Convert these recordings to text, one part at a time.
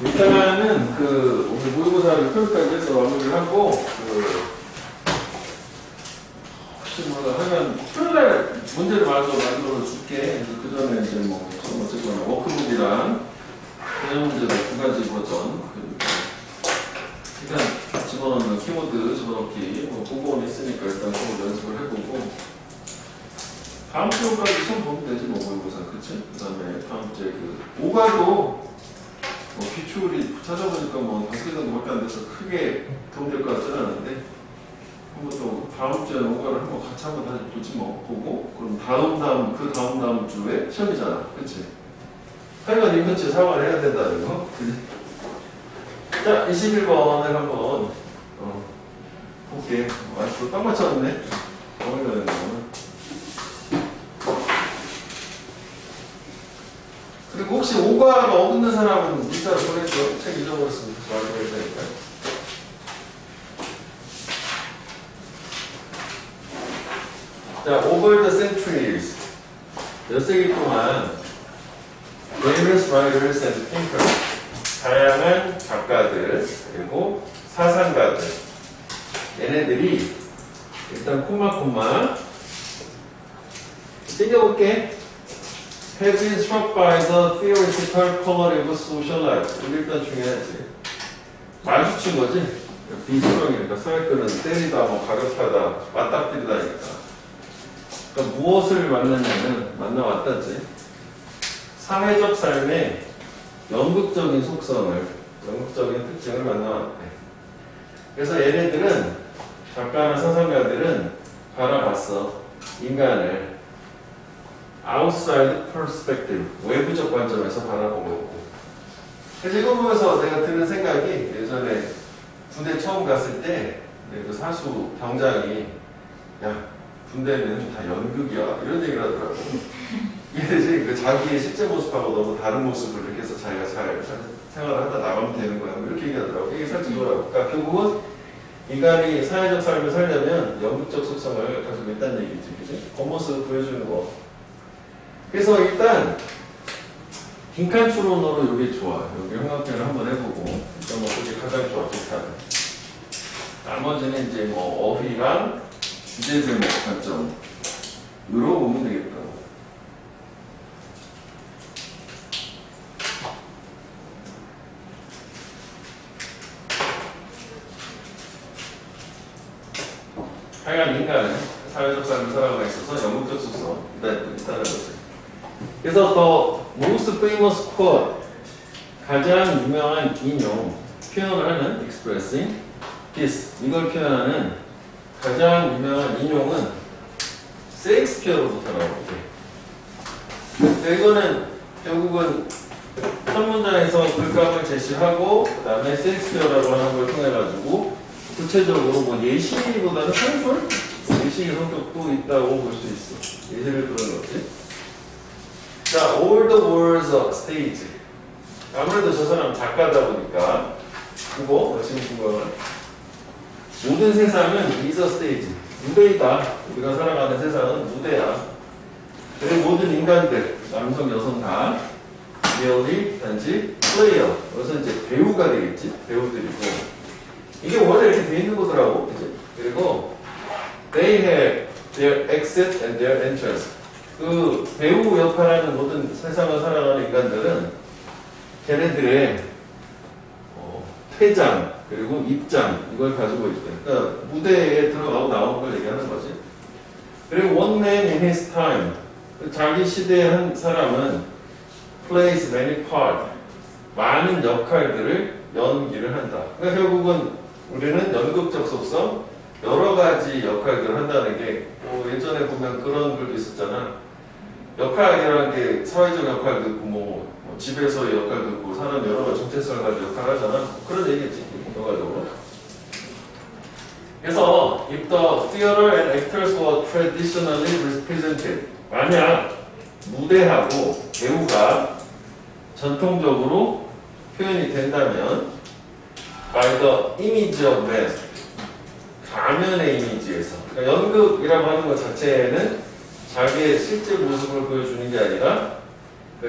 일단은 오늘 모의고사를 토요일까지 해서 마무리를 하고 혹시 하면 토요일날 문제를 만들어 줄게. 그 전에 이제 어쨌거나 워크북이랑 개념 문제도 두 가지 버전. 일단 집어넣는 키워드 집어넣기 그거는 있으니까 일단 그거 연습을 해보고 다음 주까지 시험 보면 되지 모의고사 그치? 그 다음에 다음 주에 오가도 기출이 찾아보니까 5개 정도밖에 안 돼서 크게 도움될 것 같지는 않은데 한번 또 다음 주에 오가를 한번 같이 한번 다시 보지 보고 그럼 그 다음 주에 시험이잖아 그치? 하여간 이번 주에 사과를 해야 된다는 거 자 21번을 한번 볼게 또 딱 맞췄네 어이가 되는 그리고 혹시 오과가 없는 사람은 문자로 보내줘. 책 잊어버렸으면 말해야 되니까. 자, over the centuries. 몇 세기 동안 various writers and thinkers. 다양한 작가들, 그리고 사상가들. 얘네들이 일단 콤마 땡겨볼게. have been struck by the theoretical quality of social life. 이게 일단 중요하지. 마주친 거지. 비수명이니까 사회권은 때리다, 가격하다, 맞닥뜨리다니까. 그러니까 무엇을 만났냐면 만나왔다지. 사회적 삶의 연극적인 속성을, 연극적인 특징을 만나왔대. 그래서 얘네들은 작가나 사상가들은 바라봤어. 인간을. outside perspective, 외부적 관점에서 바라본 거고. 그래서 이거 보면서 내가 드는 생각이 예전에 군대 처음 갔을 때 그 사수 병장이 야 군대는 다 연극이야 이런 얘기를 하더라고. 이게 자기의 실제 모습하고 너무 다른 모습을 이렇게 해서 자기가 잘 생활을 하다 나가면 되는 거야. 이렇게 얘기하더라고. 이게 살짝 이거라고. 그러니까 결국은 인간이 사회적 삶을 살려면 연극적 속성을 가지고 있다는 얘기지, 그지? 겉모습 보여주는 거. 그래서 일단 빈칸 추론으로 이게 좋아. 여기 형광펜을 한번 해보고 일단 그게 가장 좋아. 빈칸. 나머지는 이제 어휘랑 주제 제목 관점으로 보면 되겠다. 하여간 인간은 사회적 삶을 살아가고 있어서 연극적 속성 있다는 거지. 그래서 the most famous quote, 가장 유명한 인용, 표현을 하는 expressing this, 이걸 표현하는 가장 유명한 인용은 셰익스피어로부터 나오는데 이거는 결국은 한 문장에서 글감을 제시하고 그 다음에 셰익스피어라고 하는 걸 통해 가지고 구체적으로 예시보다는 상술? 예시의 성격도 있다고 볼 수 있어. 예시를 그런 거지. 자, all the world's a stage. 아무래도 저 사람 작가다 보니까 그거 지금 그거 모든 세상은 is a stage. 무대이다. 우리가 살아가는 세상은 무대야. 그리고 모든 인간들, 남성, 여성 다 merely 단지 player. 여기서 이제 배우가 되겠지. 배우들이고. 이게 원래 이렇게 돼 있는 거더라고. 그치? 그리고 they have their exit and their entrance. 그 배우 역할하는 모든 세상을 살아가는 인간들은 걔네들의 퇴장 그리고 입장 이걸 가지고 있대. 그러니까 무대에 들어가고 나오는 걸 얘기하는 거지. 그리고 one man in his time. 자기 시대의 한 사람은 plays many parts. 많은 역할들을 연기를 한다. 그러니까 결국은 우리는 연극적 속성 여러 가지 역할들을 한다는 게 예전에 보면 그런 글도 있었잖아. 역할이라는 게 사회적 역할도 있고 집에서의 역할도 있고 사람 여러 가지 정체성을 가지고 역할을 하잖아. 그런 얘기겠지. 결과적으로. 그래서 if the theater and actors were traditionally represented, 만약 무대하고 배우가 전통적으로 표현이 된다면 by the image of man, 가면의 이미지에서. 그러니까 연극이라고 하는 것 자체는 자기의 실제 모습을 보여주는 게 아니라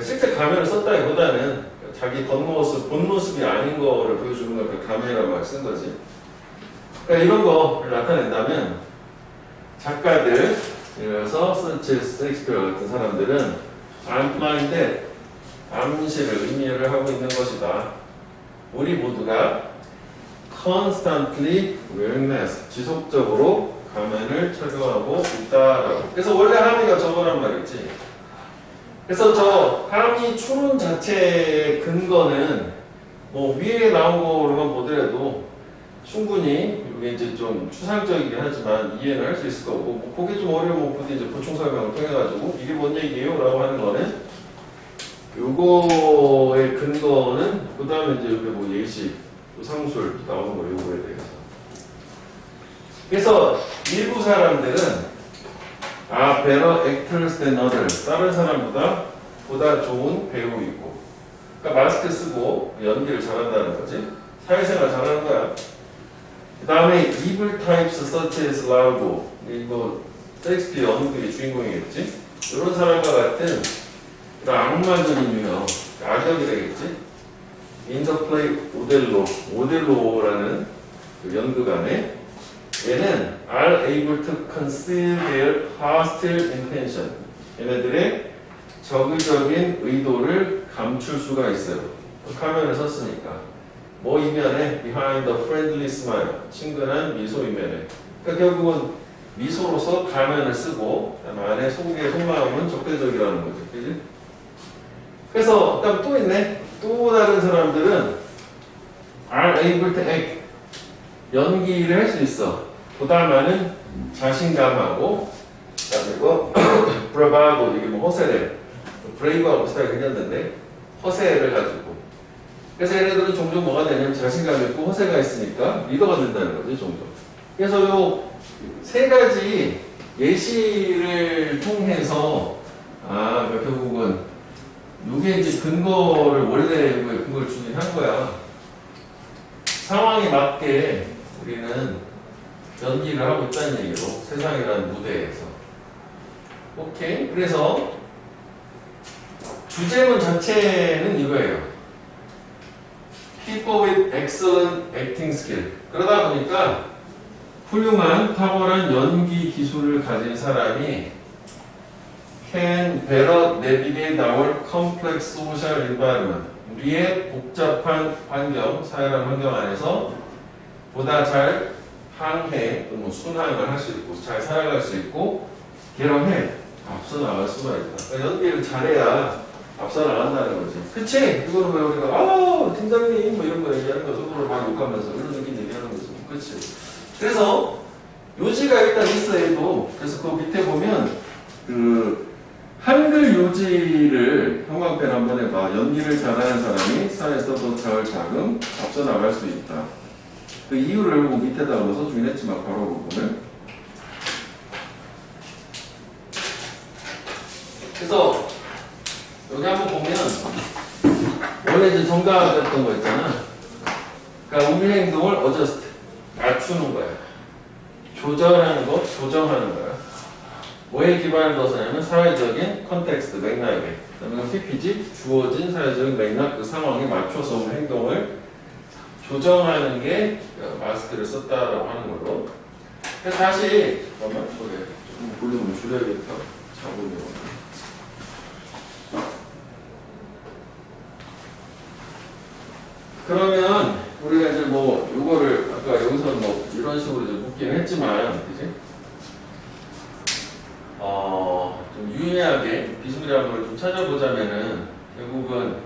실제 가면을 썼다기보다는 자기 겉모습, 본 모습이 아닌 거를 보여주는 걸 그 가면이라고 쓴 거지. 그러니까 이런 거를 나타낸다면 작가들, 예를 들어서 셰익스피어 같은 사람들은 I'm minded, 암시를 의미를 하고 있는 것이다. 우리 모두가 constantly wearing mask, 지속적으로 가면을 착용하고 있다라고. 그래서 원래 함의가 저거란 말이지. 그래서 저 함의 추론 자체의 근거는 뭐 위에 나온 거로만 보더라도 충분히 이게 이제 좀 추상적이긴 하지만 이해는 할 수 있을 거고, 뭐 그게 좀 어려우면 부디 이제 보충 설명을 통해 가지고 이게 뭔 얘기예요? 라고 하는 거는 요거의 근거는 그 다음에 이제 여기 뭐 예시, 상술 나오는 거 요거에 대해서. 그래서 일부 사람들은 better actors than others, 다른 사람보다 보다 좋은 배우이고, 그러니까 마스크 쓰고 연기를 잘한다는 거지. 사회생활 잘하는 거야. 그 다음에 evil types such as Largo, 이거 셰익스피어 연극의 주인공이겠지. 이런 사람과 같은 악마적인 유형, 악역이 되겠지. In the play 오델로라는 그 연극 안에 얘는 are able to conceal their hostile intention. 얘네들의 적의적인 의도를 감출 수가 있어요. 가면을 썼으니까. 뭐 이면에 behind the friendly smile, 친근한 미소 이면에. 그러니까 결국은 미소로서 가면을 쓰고 안에 속의 속마음은 적대적이라는 거죠. 그지? 그래서 그다음 또 있네. 또 다른 사람들은 are able to act, 연기를 할 수 있어. 보다 많은 자신감하고, 그리고 bravado, 이게 뭐 허세래. brave하고 비슷하게 생겼는데 허세를 가지고. 그래서 얘네들은 종종 뭐가 되냐면 자신감 있고 허세가 있으니까 리더가 된다는 거죠, 종종. 그래서 요 세 가지 예시를 통해서 그러니까 결국은 이게 이제 근거를 원래 근거를 준비한 거야. 상황에 맞게 우리는 연기를 하고 있다는 얘기로 세상이라는 무대에서. 오케이? 그래서 주제문 자체는 이거예요. People with excellent acting skill. 그러다 보니까 훌륭한 탁월한 연기 기술을 가진 사람이 can better navigate our complex social environment. 우리의 복잡한 환경, 사회라는 환경 안에서 보다 잘 항해, 또는 순항을 할 수 있고, 잘 살아갈 수 있고, 개런해, 앞서 나갈 수가 있다. 그러니까 연기를 잘해야 앞서 나간다는 거지. 그치? 이거는 왜 우리가, 팀장님, 뭐 이런 거 얘기하는 거, 속으로 막 욕하면서 이런 느낌 얘기하는 거지. 그치? 그래서 요지가 일단 있어 해도, 그래서 그 밑에 보면, 한글 요지를 형광펜 한번 해봐. 연기를 잘하는 사람이 사회에서 더 잘 자금, 앞서 나갈 수 있다. 그 이유를 뭐 밑에다가 써주긴 했지만 바로 보면. 그래서 여기 한번 보면 원래 이제 정답이었던 거 있잖아. 그러니까 우리 행동을 adjust, 맞추는 거야. 조절하는 것, 조정하는 거야. 뭐에 기반을 둬서 하냐면 사회적인 컨텍스트, 맥락에. 그다음에 PPG, 주어진 사회적인 맥락, 그 상황에 맞춰서 행동을 조정하는 게 마스크를 썼다라고 하는 걸로. 그래서 다시 잠깐만, 조금 볼륨을 줄여야겠다. 자본요. 그러면 우리가 이제 뭐 요거를 아까 여기서는 뭐 이런 식으로 이제 묻기는 했지만, 그지? 좀 유의하게 비스무리한 걸 좀 찾아보자면은 결국은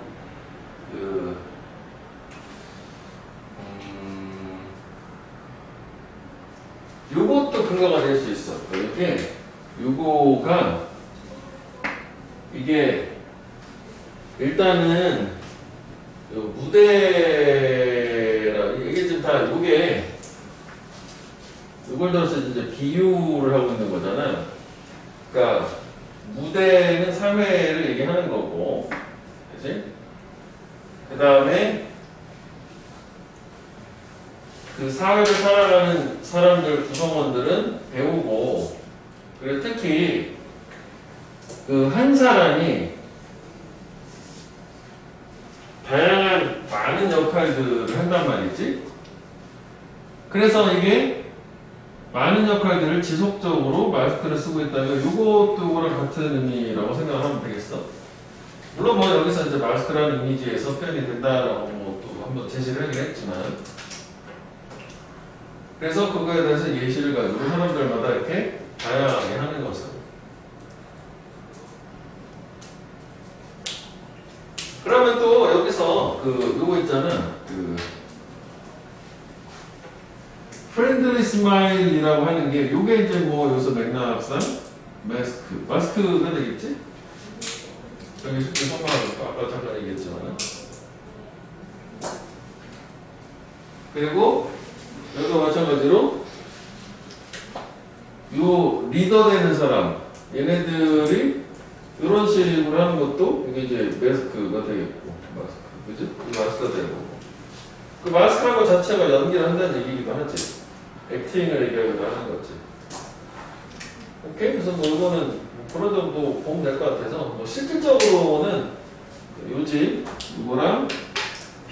요것도 근거가 될 수 있어. 이렇게 요거가 이게 일단은 무대라 이게 지금 다 요게 이걸 들어서 이제 비유를 하고 있는 거잖아. 그러니까 무대는 사회를 얘기하는 거고, 그치? 그 다음에 그 사회를 살아가는 사람들, 구성원들은 배우고, 그리고 특히 그 한 사람이 다양한 많은 역할들을 한단 말이지. 그래서 이게 많은 역할들을 지속적으로 마스크를 쓰고 있다면 이것도 이거랑 같은 의미라고 생각을 하면 되겠어. 물론 뭐 여기서 이제 마스크라는 이미지에서 표현이 된다라고 뭐 또 한번 제시를 하긴 했지만, 그래서 그거에 대해서 예시를 가지고 사람들마다 이렇게 다양하게 하는 것을. 그러면 또 여기서 요거 있잖아. 프렌들리 스마일이라고 하는 게 요게 이제 뭐 여기서 맥락상 마스크가 되겠지? 여기 쉽게 설명하니까 아까 잠깐 얘기했지만, 그리고 여기도 마찬가지로 요 리더 되는 사람 얘네들이 이런 식으로 하는 것도 이게 이제 마스크가 되겠고, 그지? 마스크가 되고, 그 마스크라는 것 자체가 연기를 한다는 얘기기도 하지. 액팅을 얘기하기도 하는 거지. 오케이? 그래서 뭐 이거는 그런 정도 보면 될 것 같아서, 뭐 실질적으로는 요지 이거랑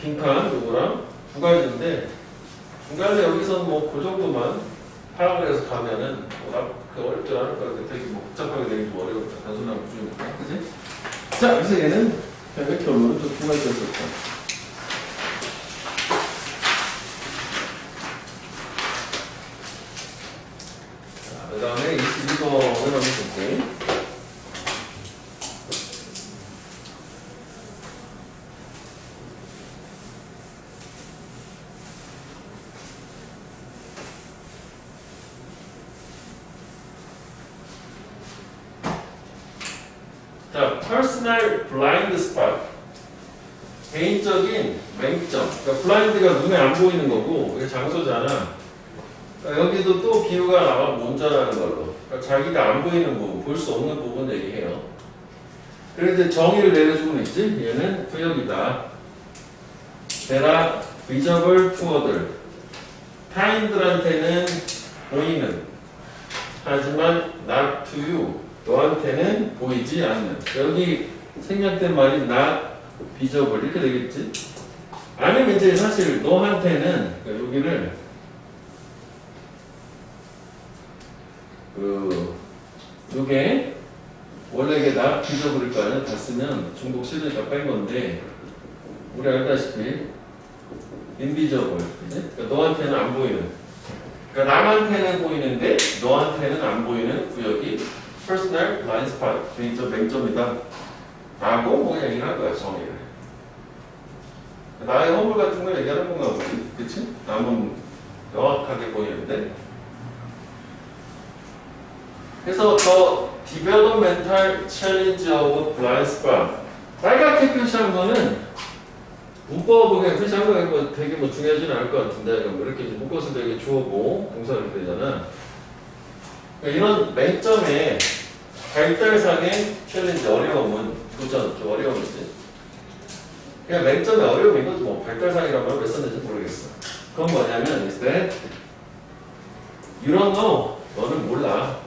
빈칸 요거랑 두 가지인데, 중간에 여기서는 뭐 그 정도만 파악을 해서 가면은 그 어렵지 않을 것 같아. 되게 뭐 복잡하게 되기 좀 어려웠다. 단순한 구조니까. 그지? 자, 그래서 얘는 결론은 좀 두 가지였었다. 자, 그 다음에 22번을 한번 볼게요. 자, personal blind spot. 개인적인 맹점. 그러니까 블라인드가 눈에 안 보이는 거고, 이게 장소잖아. 그러니까 여기도 또 비유가 나와 문자라는 걸로. 그러니까 자기가 안 보이는 부분, 볼 수 없는 부분 얘기해요. 그래서 이제 정의를 내려주고는 있지. 얘는 구역이다. 대라 visible to other. 타인들한테는 보이는. 하지만 not to you. 너한테는 보이지 않는. 여기 생략된 말이 not visible 이렇게 되겠지. 아니면 이제 사실 너한테는 그러니까 여기를 요게 원래 이게 not visible일 거 아니야. 다 쓰면 중복 싫으니까 뺀 건데 우리 알다시피 invisible. 그치? 그러니까 너한테는 안 보이는. 그러니까 남한테는 보이는데 너한테는 안 보이는 구역이 personal blind spot, 개인적 맹점이다 라고 뭐 얘기를 할 거야, 정의를. 나의 허물 같은 걸 얘기하는 건가 보지, 그치? 남은 명확하게 보이는데. 그래서 the developmental challenge of blind spot. 빨갛게 표시한 거는 문법을 그냥 표시한 거야. 되게 뭐 중요하지는 않을 것 같은데, 뭐 이렇게 묶어서 되게 주어고 동사를 되잖아. 그러니까 이런 맹점의 발달상의 챌린지, 어려움은 도전, 좀 어려움이지. 그냥 맹점의 어려움인 거지 뭐. 발달상이라는 말 왜 썼는지 모르겠어. 그건 뭐냐면 is that you don't know. 너는 몰라.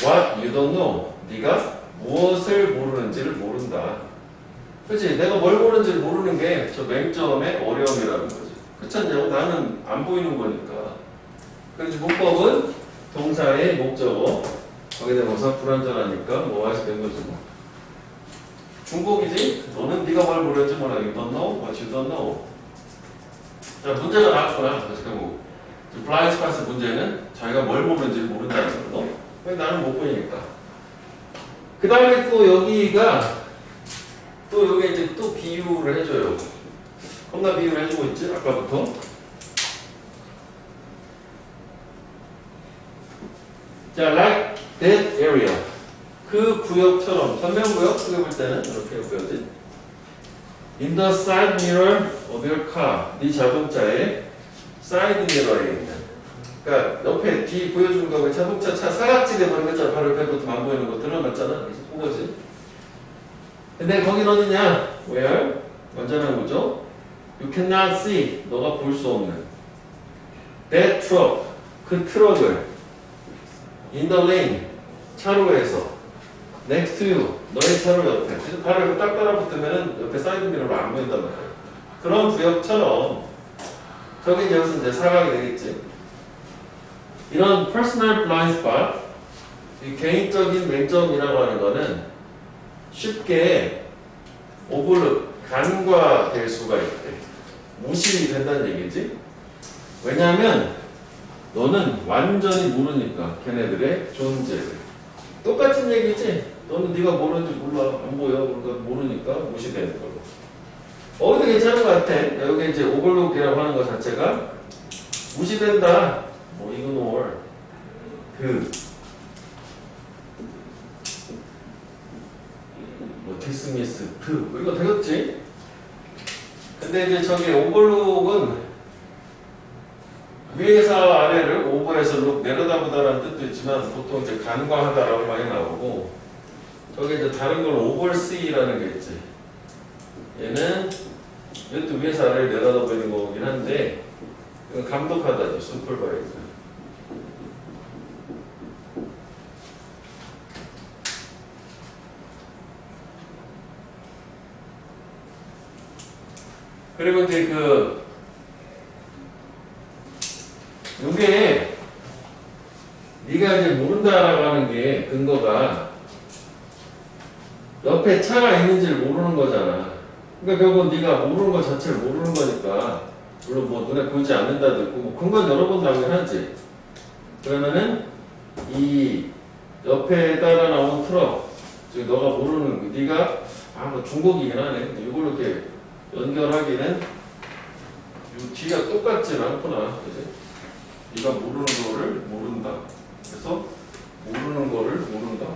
What you don't know. 네가 무엇을 모르는지를 모른다. 그치? 내가 뭘 모르는지를 모르는 게 저 맹점의 어려움이라는 거지. 그렇지 않냐고? 나는 안 보이는 거니까. 그래서 문법은 동사의 목적어, 거기에 대해서 불완전하니까 뭐 하시 된 거지 뭐. 중복이지? 너는 네가 뭘 모르는지 몰라. You don't know what you don't know. 자, 문제가 나왔구나. 그래서 뭐 블라인드 스팟의 문제는 자기가 뭘 모르는지 모른다는 거. 왜 나는 못 보이니까. 그 다음에 또 여기가 또 여기 이제 또 비유를 해줘요. 겁나 비유를 해주고 있지? 아까부터. 자, like that area. 그 구역처럼, 전면구역 크게 볼 때는 이렇게 보여지. In the side mirror of your car. 네 자동차의 사이드 미러에 있는. 그러니까 옆에 뒤 보여주는 거고 자동차 차 사각지 돼버린 거잖아. 바로 옆에부터 안 보이는 거 드러났잖아. 그래서 본 거지. 근데 거긴 어디냐? Where? 완전한 거죠. You cannot see. 너가 볼 수 없는. That truck. 그 트럭을. In the lane. 차로에서. next to you. 너의 차로 옆에. 바로 이렇게 딱 따라붙으면 옆에 사이드 미러로 안 보인단 말이야. 그런 구역처럼 저기 여기서 이제 사각이 되겠지. 이런 personal blind spot, 이 개인적인 맹점이라고 하는 거는 쉽게 오버룩, 간과될 수가 있대. 무시된다는 얘기지. 왜냐하면 너는 완전히 모르니까 걔네들의 존재를. 똑같은 얘기지. 너는 네가 모르는지 몰라. 안 보여. 그러니까 모르니까 무시되는 거고. 어디도 괜찮은 것 같아. 여기 이제 오버룩이라고 하는 것 자체가 무시된다. 뭐 ignore. 뭐 dismiss. 이거 되겠지? 근데 이제 저기 오버룩은 위에서 아래를 오버에서 룩 내려다보다라는 뜻도 있지만 보통 이제 간과하다라고 많이 나오고 저기 이제 다른 걸 oversee라는 게 있지. 얘는 이것도 위에서 아래를 내려다보는 거긴 한데 이건 감독하다죠. supervisor. 그리고 이제 요게 네가 이제 모른다라고 하는 게 근거가 옆에 차가 있는지를 모르는 거잖아. 그러니까 결국 네가 모르는 것 자체를 모르는 거니까 물론 뭐 눈에 보이지 않는다도 있고 뭐 근거는 여러 번 나오긴 하지. 그러면은 이 옆에 따라 나온 트럭 즉 너가 모르는 네가 뭐 중국이긴 하네. 이걸 이렇게 연결하기는 이 뒤가 똑같진 않구나. 그지? 네가 모르는 거를 모른다. 그래서 모르는 거를 모른다.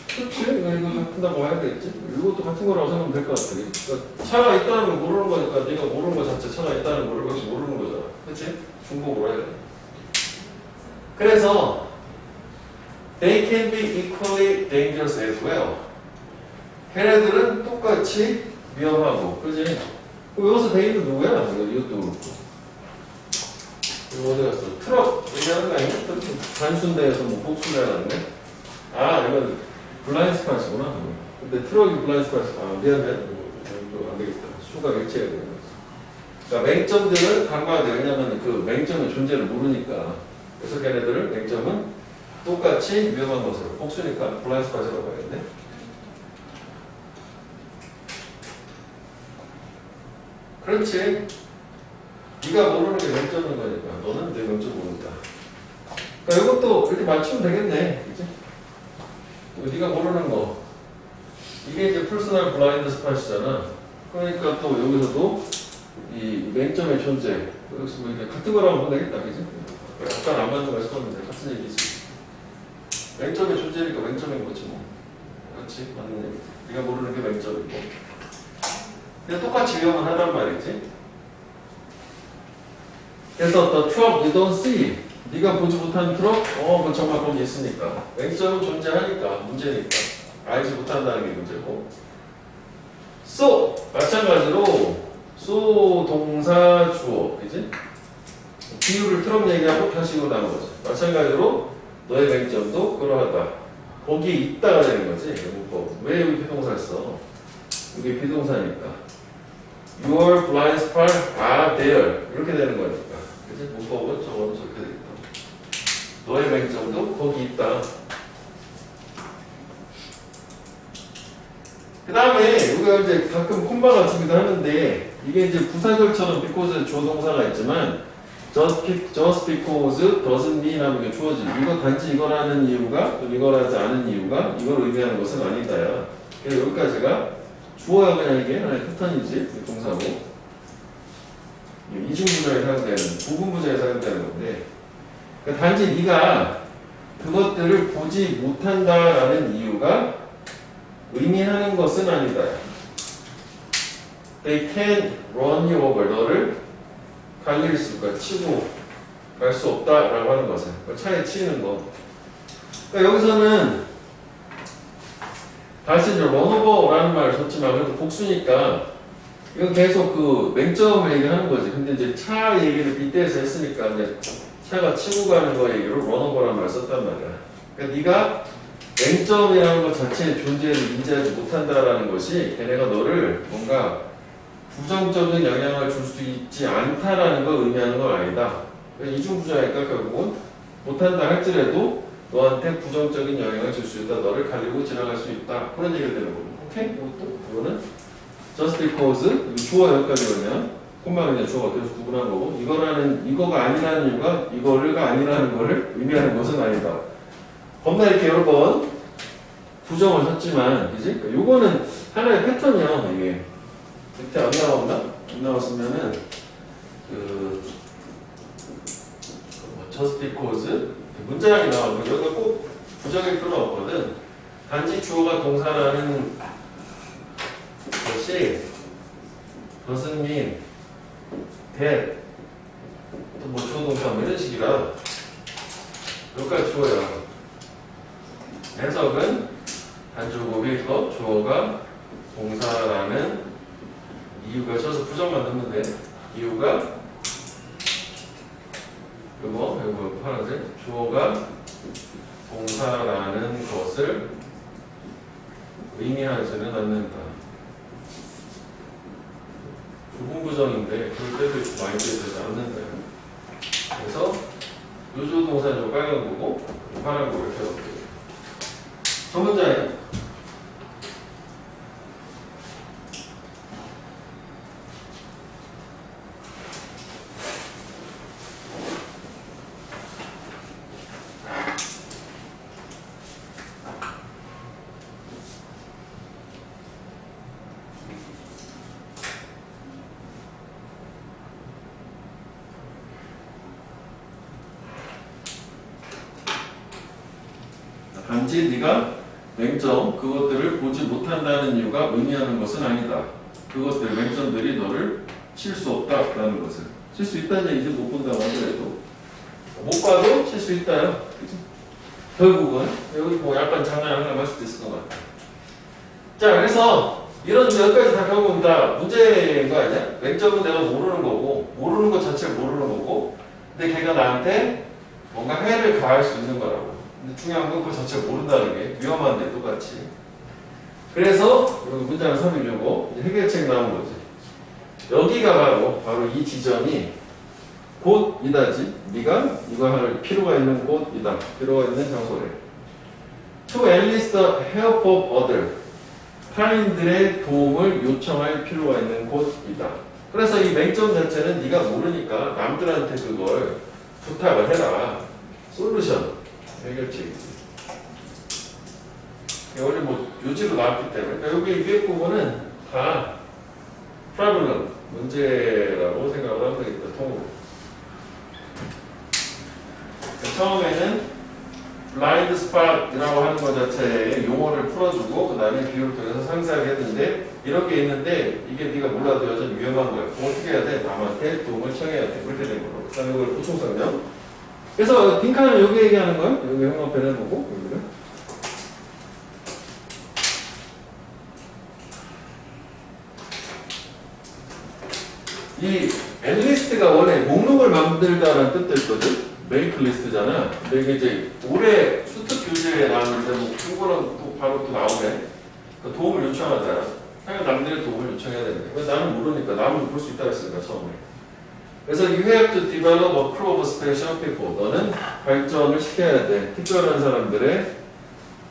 그렇지? 이거 같다고 해야 되겠지? 이것도 같은 거라고 생각하면 될 것 같아. 그러니까 차가 있다는 걸 모르는 거니까 네가 모르는 거 자체 차가 있다는 걸 여기서 모르는 거잖아. 그렇지? 중국어로 해야 돼. 그래서 they can be equally dangerous as well. 걔네들은 똑같이 위험하고, 그지? 여기서 대인은 누구야? 이것도 그렇고. 이거 어디 갔어? 트럭 얘기하는 거 아니야? 단순대에서 뭐 복순대 나왔네? 이건 블라인드 스팟이구나. 근데 트럭이 블라인드 스팟. 미안해. 안 되겠다. 수가 일치해야 되는 거지. 그러니까 맹점들은 간과돼. 왜냐면 그 맹점의 존재를 모르니까. 그래서 걔네들은 맹점은 똑같이 위험한 것으로. 복수니까 블라인드 스팟이라고 해야겠네. 그렇지. 네가 모르는 게 맹점인 거니까. 너는 내 맹점 모른다. 그러니까 이것도 이렇게 맞추면 되겠네. 그치? 네가 모르는 거. 이게 이제 퍼스널 블라인드 스팟이잖아. 그러니까 또 여기서도 이 맹점의 존재. 여기서 뭐 이렇게 같은 거라고 보면 되겠다. 그지? 약간 안 맞는 거 했었는데 같은 얘기지. 맹점의 존재니까 맹점인 거지 뭐. 그렇지? 맞는 얘기. 네가 모르는 게 맹점이고. 근데 똑같이 위험은 하단 말이지. 그래서 the truck you don't see. 네가 보지 못한 트럭? 그건 정말 거기 있으니까. 맹점은 존재하니까. 문제니까. 알지 못한다는 게 문제고. so 마찬가지로 so 동사 주어. 그지? 비유를 트럭 얘기하고 다시 이거 나온 거지. 마찬가지로 너의 맹점도 그러하다. 거기에 있다가 되는 거지. 문법. 왜 여기 비동사 써? 이게 비동사니까. Your blind spot are there. 이렇게 되는 거니까. 그치? 문법은 저거는 저렇게 되겠다. 너의 맹점도 거기 있다. 그 다음에 우리가 이제 가끔 콤바가 주기도 하는데 이게 이제 부사절처럼 because 조동사가 있지만 just because doesn't mean 하면 이게 주어진 이거 단지 이거라는 이유가 또 이거라지 않은 이유가 이걸 의미하는 것은 아니다야. 그래서 여기까지가 주어야 그냥 이게 하나의 패턴이지 동사고 이중부정에 사용되는 부분부정에 사용되는 건데 그러니까 단지 네가 그것들을 보지 못한다라는 이유가 의미하는 것은 아니다. They can run you over. 너를 갈릴 수가 치고 갈 수 없다라고 하는 것은 차에 치는 거. 그러니까 여기서는 다시 이제 런오버라는 말을 썼지만 그래도 복수니까 이건 계속 그 맹점을 얘기하는 거지. 근데 이제 차 얘기를 빗대서 했으니까 이제 차가 치고 가는 거 얘기로 런오버라는 말을 썼단 말이야. 그러니까 네가 맹점이라는 것 자체의 존재를 인지하지 못한다라는 것이 걔네가 너를 뭔가 부정적인 영향을 줄 수 있지 않다라는 걸 의미하는 건 아니다. 이중부정이니까 결국은 못한다 할지라도 너한테 부정적인 영향을 줄 수 있다. 너를 가리고 지나갈 수 있다. 그런 얘기가 되는 거고. 오케이? 이것도 이거는 just because 주어 여기까지 그러면 콤마 그냥 주어가 계속 구분한 거고 이거가 아니라는 이유가 이거가 아니라는 거를 의미하는 것은 아니다. 겁나 이렇게 여러 번 부정을 썼지만 그지? 요거는 하나의 패턴이야 이게. 밑에 안 나왔나? 안 나왔으면은 just because 문장이 나오고 여기가 꼭 부정일 필요는 없거든. 단지 주어가 동사라는 것이 doesn't mean that 또 뭐 주어 동사 뭐 이런 식이라 여기까지 주어야. 해석은 단주語위에서 주어가 동사라는 이유가 쳐서 부정만 넣으면 돼. 이유가 이거 파란색 주어가 동사라는 것을 의미하지는 않는다. 좁은 부정인데 그럴 때도 있고 많이 되지 않는다. 그래서 요조 동사는 빨간 거고 파란 거 이렇게 넣을게요. 첫 문장에 단지 네가 맹점 그것들을 보지 못한다는 이유가 의미하는 것은 아니다. 그것들 맹점들이 너를 칠 수 없다라는 것을. 칠 수 있다는 얘기지 못 본다고 하더라도 못 봐도 칠 수 있다요. 그치? 결국은 여기 뭐 약간 장난을 할 수도 있을 것 같아. 자 그래서 이런 여기까지 다 결국은 다 문제인 거 아니야? 맹점은 내가 모르는 거고 모르는 것 자체를 모르는 거고 근데 걔가 나한테 뭔가 해를 가할 수 있는 거라고. 근데 중요한 건 그 자체를 모른다는 게 위험한데 똑같이. 그래서 문장을 삽입해주고 해결책 나온 거지. 여기가 바로 이 지점이 곳이다지. 네가 이거 할 필요가 있는 곳이다. 필요가 있는 장소래. To enlist the help of other. 타인들의 도움을 요청할 필요가 있는 곳이다. 그래서 이 맹점 자체는 네가 모르니까 남들한테 그걸 부탁을 해라. 솔루션. 해결책이지. 원래 뭐 요지로 나왔기 때문에. 그러니까 여기 위에 부분은 다 problem, 문제라고 생각을 하면 되겠다. 통으로. 처음에는 blind spot이라고 하는 것 자체의 용어를 풀어주고 그 다음에 비유를 통해서 상세하게 했는데 이렇게 있는데 이게 네가 몰라도 여전히 위험한 거야. 그럼 어떻게 해야 돼? 남한테 도움을 청해야 돼. 이렇게 된 거로. 그 다음에 이걸 보충설명. 그래서 빈칸은 여기 얘기하는 거야. 여기 형광펜 해보고 여기를. 이 엔리스트가 원래 목록을 만들다라는 뜻도 있거든. 메이크 리스트잖아. 근데 이게 이제 올해 수특 교재에 나왔는데 뭐 그거랑 또 바로 또 나오네. 그 도움을 요청하잖아. 하여간 남들의 도움을 요청해야 되는데 왜 나는 모르니까 남은 볼 수 있다고 했으니까 처음에. 그래서 you have to develop a crew of special people. 너는 발전을 시켜야 돼. 특별한 사람들의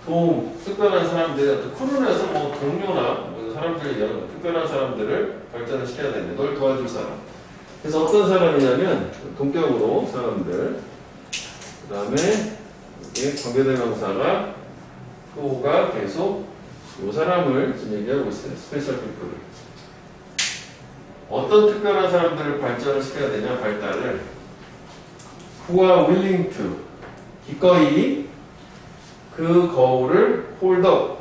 도움, 특별한 사람들의 크루에서 뭐 동료나 뭐 사람들이 이런 특별한 사람들을 발전을 시켜야 되는데 널 도와줄 사람. 그래서 어떤 사람이냐면 동격으로 사람들. 그 다음에 이게 관계대명사가 크루가 계속 이 사람을 지금 얘기하고 있어요. 스페셜 피플을. 어떤 특별한 사람들을 발전을 시켜야 되냐, 발달을. Who are willing to. 기꺼이 그 거울을 hold up.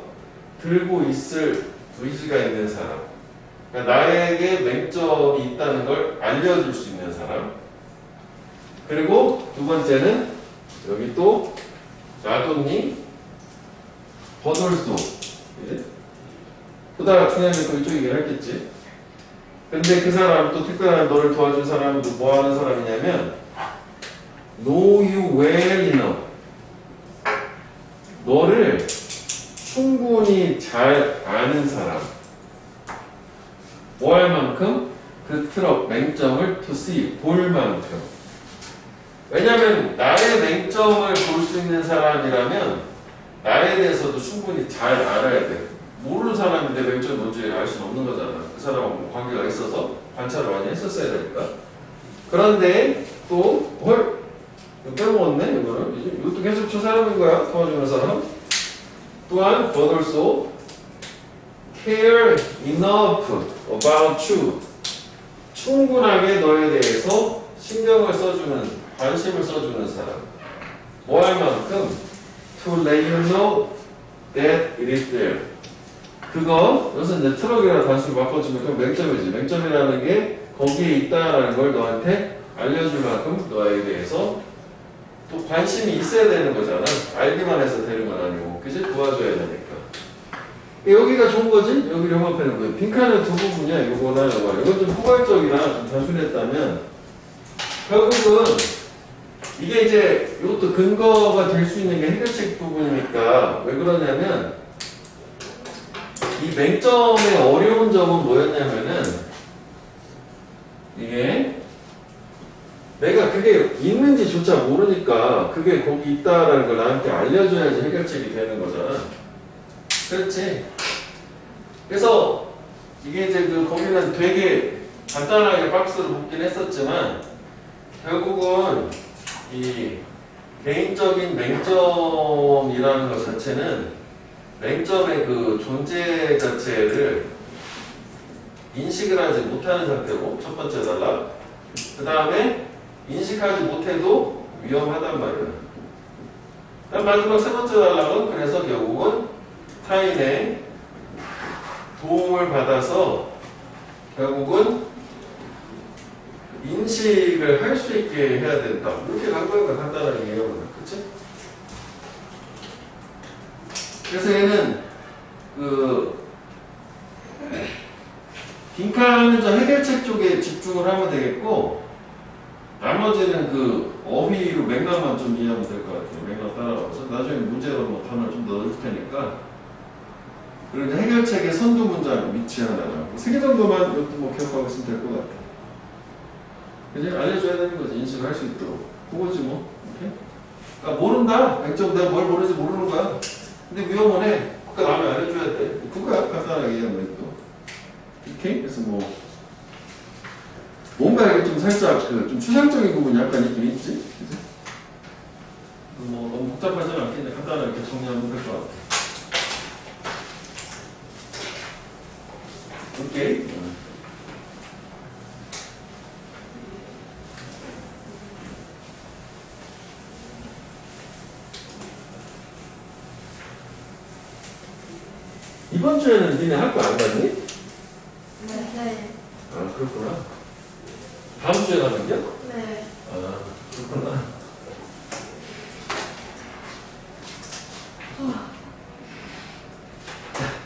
들고 있을 의지가 있는 사람. 그러니까 나에게 맹점이 있다는 걸 알려줄 수 있는 사람. 그리고 두 번째는 여기 또 나도니 버돌소. 보다가 중요한 게 또 이쪽 얘기를 했겠지. 근데 그 사람 또 특별한 너를 도와준 사람도 뭐 하는 사람이냐면 know you well enough. 너를 충분히 잘 아는 사람. 뭐 할 만큼? 그 트럭 맹점을 to see, 볼 만큼. 왜냐면 나의 맹점을 볼 수 있는 사람이라면 나에 대해서도 충분히 잘 알아야 돼. 모르는 사람이 내 맹점이 뭔지 알 수는 없는 거잖아. 그 사람하고 뭐 관계가 있어서 관찰을 많이 했었어야 되니까. 그런데 또 헐? 이거 빼먹었네 이거는. 이것도 계속 저 사람인 거야. 도와주는 사람. 또한 but also care enough about you. 충분하게 너에 대해서 신경을 써주는, 관심을 써주는 사람. 뭐 할 만큼? To let you know that it is there. 그거, 여기서 이제 트럭이라 단수를 바꿔주면 그건 맹점이지. 맹점이라는 게 거기에 있다라는 걸 너한테 알려줄 만큼 너에 대해서 또 관심이 있어야 되는 거잖아. 알기만 해서 되는 건 아니고. 그지? 도와줘야 되니까. 여기가 좋은 거지? 여기 영업하는 거예요. 빈칸의 두 부분이야. 이거보다 이거. 이건 좀 포괄적이라 좀 단순했다면 결국은 이게 이제 이것도 근거가 될 수 있는 게 해결책 부분이니까 왜 그러냐면 이 맹점의 어려운 점은 뭐였냐면은 이게 내가 그게 있는지조차 모르니까 그게 거기 있다라는 걸 나한테 알려줘야지 해결책이 되는 거잖아. 그렇지? 그래서 이게 이제 그 거기는 되게 간단하게 박스로 묶긴 했었지만 결국은 이 개인적인 맹점이라는 것 자체는 맹점의 그 존재 자체를 인식을 하지 못하는 상태고 첫 번째 단락. 그 다음에 인식하지 못해도 위험하단 말이야. 그다음 마지막 세 번째 단락은 그래서 결국은 타인의 도움을 받아서 결국은 인식을 할 수 있게 해야 된다. 이렇게 간 거니까 간단하게 얘기하면 그치? 그래서 얘는 그 빈칸은 저 해결책 쪽에 집중을 하면 되겠고 나머지는 그 어휘로 맥락만 좀 이해하면 될 것 같아요. 맥락 따라가서 나중에 문제로 뭐 단어를 좀 더 넣을 테니까 그리고 해결책의 선두 문장 위치하나 세 개 정도만 이것도 뭐 기억하고 있으면 될 것 같아요. 이제 알려줘야 되는 거지. 인식을 할 수 있도록. 그거지 뭐. 오케이? 그러니까 모른다. 맹점 내가 뭘 모르는지 모르는 거야. 근데 위험하네. 그러니까 남이 알려줘야 돼. 그거야. 간단하게 얘기하면 또. 오케이? 그래서 뭐 뭔가 이게 좀 살짝 그 좀 추상적인 부분이 약간 있긴 있지. 그치? 뭐 너무 복잡하지는 않겠는데 간단하게 이렇게 정리하면 될 것 같아. 오케이? 이번 주에는 니네 학교 안 갔니? 네. 아, 그렇구나. 다음 주에 가는 겨? 네. 아, 그렇구나.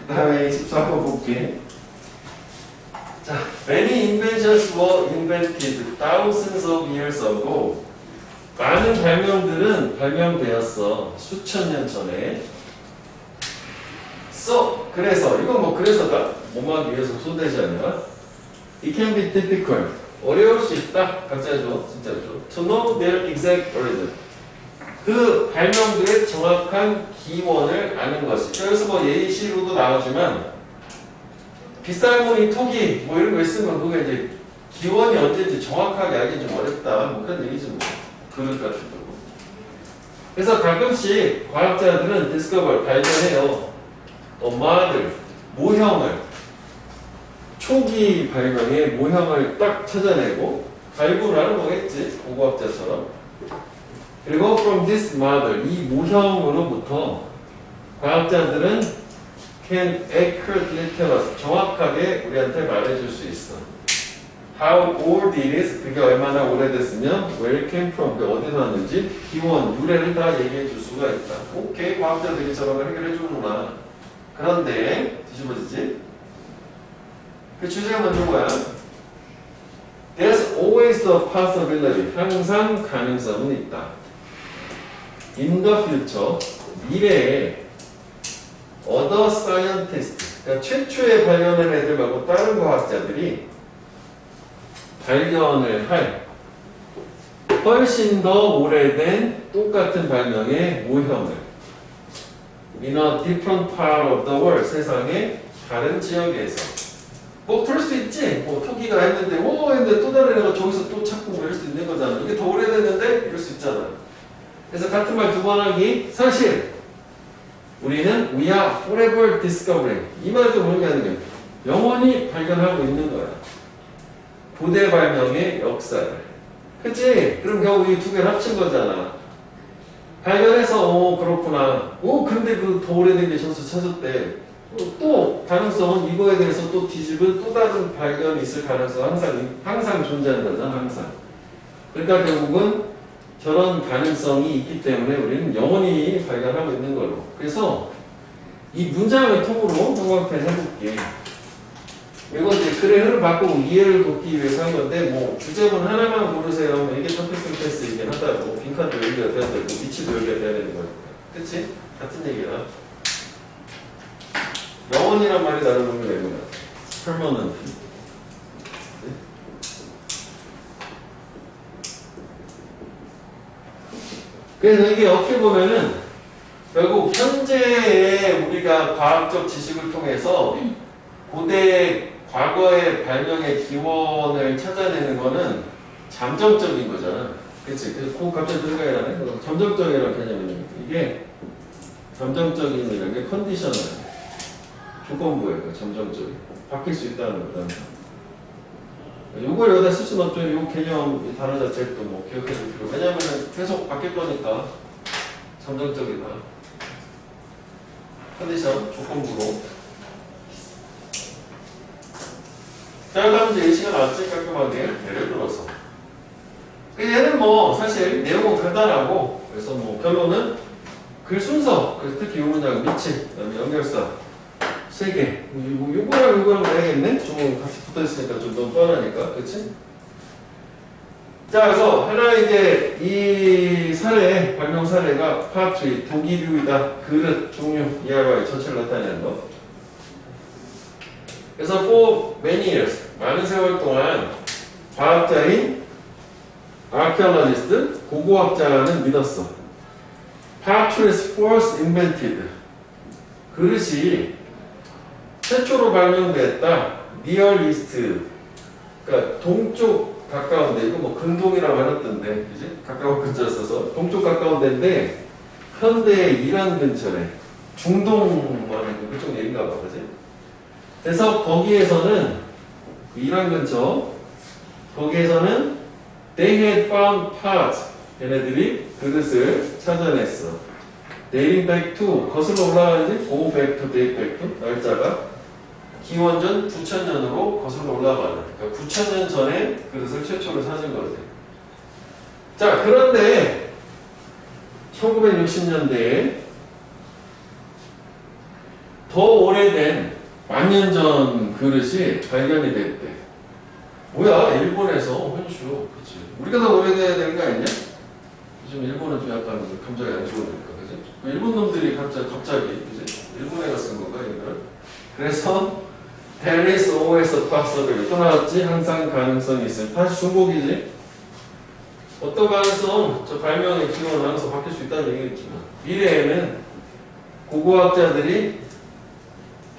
그 다음에 24번 볼게. 자, many inventions were invented thousands of years ago. 많은 발명들은 발명되었어. 수천 년 전에. So, 그래서, 이건 뭐 그래서다. 뭐만 위해서 소대지 아니라. It can be difficult. 어려울 수 있다. 각자죠. 진짜죠. To know their exact origin. 그 발명들의 정확한 기원을 아는 것이. 여기서 뭐 예시로도 나오지만 빗살무늬 토기 뭐 이런 거 있으면 그게 이제 기원이 언제인지 정확하게 알기 좀 어렵다. 뭐 그런 얘기지 뭐. 그럴 것 같은 거. 그래서 가끔씩 과학자들은 discover 발견해요. model 모형을 초기 발명의 모형을 딱 찾아내고 발굴을 하는 거겠지. 고고학자처럼. 그리고 from this model 이 모형으로부터 과학자들은 can accurately tell us 정확하게 우리한테 말해줄 수 있어. How old it is 그게 얼마나 오래됐으면 where it came from 그게 어디서 왔는지 기원 유래를 다 얘기해 줄 수가 있다. 오케이 과학자들이 저런 걸 해결해 주는구나. 그런데 뒤집어지지. 그 주제가 먼저 뭐야? There's always the possibility. 항상 가능성은 있다. In the future, 미래에 other scientist, 그러니까 최초에 발견한 애들 말고 다른 과학자들이 발견을 할 훨씬 더 오래된 똑같은 발명의 모형을 in a different part of the world, 세상의 다른 지역에서. 뭐 그럴 수 있지. 뭐 토끼가 했는데 했는데 또 다른 애가 저기서 또 찾고 뭐 이럴 수 있는 거잖아. 이게 더 오래됐는데 이럴 수 있잖아. 그래서 같은 말 두 번 하기. 사실 우리는 we are forever discovering. 이 말도 뭐냐면 영원히 발견하고 있는 거야. 고대 발명의 역사를. 그치? 그럼 결국 이 두 개를 합친 거잖아. 발견해서 그렇구나. 근데 그 더 오래된 게 저기서 찾았대. 또 가능성은 이거에 대해서 또 뒤집은 또 다른 발견이 있을 가능성 항상 존재하는 거잖아. 항상. 그러니까 결국은 저런 가능성이 있기 때문에 우리는 영원히 발견하고 있는 걸로. 그래서 이 문장을 통으로 한번 해볼게. 이거 이제 글의 흐름 바꾸고 이해를 돕기 위해서 한 건데, 뭐 주제문 하나만 고르세요. 이게 패스이긴 하다고. 빈칸도 열기가 돼야 되고 위치도 열기가 돼야 되는 거니까. 그치? 같은 얘기야. 영원이란 말이 다른 의미가 있는 거야. permanent. 그래서 이게 어떻게 보면은 결국 현재의 우리가 과학적 지식을 통해서 고대 과거의 발명의 기원을 찾아내는 거는 잠정적인 거잖아. 그치? 그래서 그 갑자기 생각이 나네. 잠정적이라는 개념이 이게 잠정적인이라는 게 컨디셔널. 조건부예요. 잠정적이. 바뀔 수 있다는 거다. 요걸 여기다 쓸 수는 없죠. 요 개념, 이 단어 자체를 또 뭐 기억해 줄 필요. 왜냐면 계속 바뀔 거니까. 잠정적이다. 컨디션, 조건부로. 자, 그다음 이제 예시가 나왔지. 깔끔하게. 예를 들어서. 얘는 뭐, 사실 내용은 간단하고, 그래서 뭐, 결론은 글 순서, 특히 요 문장 밑치, 그 다음에 연결사. 3개. 요거랑 해야겠네? 좀 같이 붙어 있으니까 좀 너무 뻔하니까. 그치? 자, 그래서 하나 이제 이 사례, 발명 사례가 파트리, 독일유이다. 그릇, 종류, ERY 전체를 나타내는 거. 그래서 for many years, 많은 세월 동안 과학자인 archaeologist, 고고학자는 믿었어. pottery is first invented. 그릇이 최초로 발명됐다. Near East. 그러니까 동쪽 가까운데, 이거 뭐 근동이라고 해놨던데, 그지? 가까운 근처에 써서. 동쪽 가까운 데인데, 현대의 이란 근처래. 중동 말하는 그쪽 얘기인가 봐, 그지? 그래서 거기에서는, 이란 근처, 거기에서는 they had found parts. 얘네들이 그릇을 찾아냈어. dating back to, 거슬러 올라가는지, go back to, date back to, 날짜가. 기원전 9,000년으로 거슬러 올라가는. 그러니까 9,000년 전에 그릇을 최초로 찾은 거지. 자, 그런데 1960년대에 더 오래된 만년 전 그릇이 발견이 됐대. 뭐야? 일본에서 혼슈. 그치. 우리가 더 오래돼야 되는 거 아니냐? 요즘 일본은 좀 약간 감정이 안 좋으니까. 그치? 일본 놈들이 갑자기 그치? 일본애가 쓴 건가, 이걸? 그래서 There is always a possibility. 또 나왔지? 항상 가능성이 있어요. 다시 중복이지? 어떤 가능성? 저 발명의 기원은 항상 바뀔 수 있다는 얘기겠지만 미래에는 고고학자들이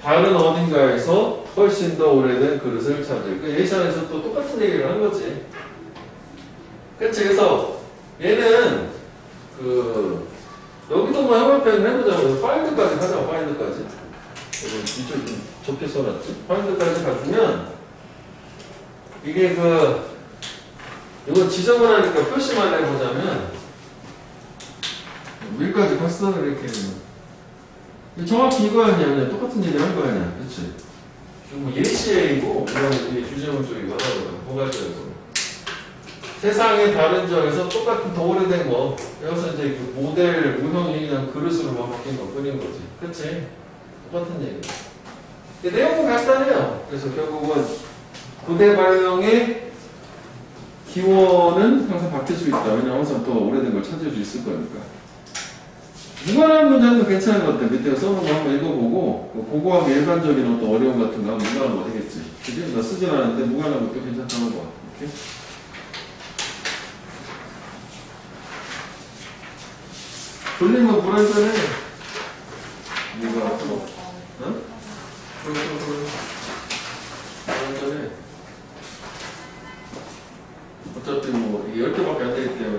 다른 어딘가에서 훨씬 더 오래된 그릇을 찾을. 그 예시안에서 또 똑같은 얘기를 한 거지. 그치? 그래서 얘는 여기도 뭐 해볼펜 해보자고. 파인드까지 가자. 파인드까지. 이쪽 좀 좁게 써놨지? 파인드까지 가주면 이게 이거 지정을 하니까 표시만 해보자면 위까지 갔어. 이렇게 정확히 이거 아니야. 그냥 똑같은 얘기 한 거 아니야. 그치? 뭐 예시이고 이런 주제문 쪽이고 하다보다 포괄적으로 세상의 다른 지역에서 똑같은 더 오래된 거 여기서 이제 그 모델 모형이 그냥 그릇으로 바뀐 거 뿐인 거지. 그치? 똑같은 얘기. 내용은 간단해요. 그래서 결국은 고대 발명의 기원은 항상 바뀔 수 있다. 왜냐면 항상 더 오래된 걸 찾을 수 있을 거니까. 무관한 문장도 괜찮은 것 같아. 밑에 써놓은 거 한번 읽어보고, 고고하게 일반적인 어떤 어려움 같은 거 하면 무관한 거 되겠지. 그지? 나 쓰진 않았는데 무관한 것도 괜찮다는 거 같아. 이렇게. 돌리면 불안전해. 네가 또, 응? 불안전해. 어차피 뭐, 10개밖에 안 되기 때문에.